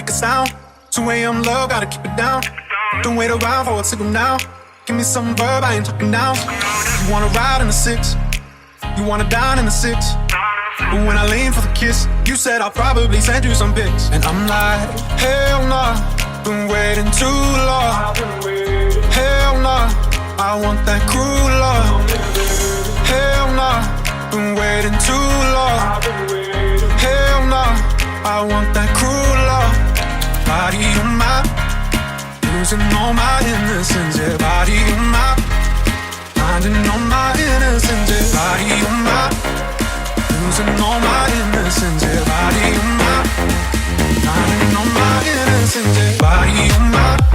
make a sound. 2 a.m. love, gotta keep it down. Don't wait around for a signal now. Give me some verb, I ain't talking now. You wanna ride in the 6, you wanna dine in the 6. But when I lean for the kiss, you said I'll probably send you some pics. And I'm like, hell nah, been waiting too long. Hell nah, I want that cruel love. Hell nah, been waiting too long. Hell nah, I want that cruel love. Body on my, losing all my innocence, yeah. Body on my, finding all my innocence, yeah. Body on my, losing all my innocence, yeah. Body on my, finding all my innocence, yeah. Body on my.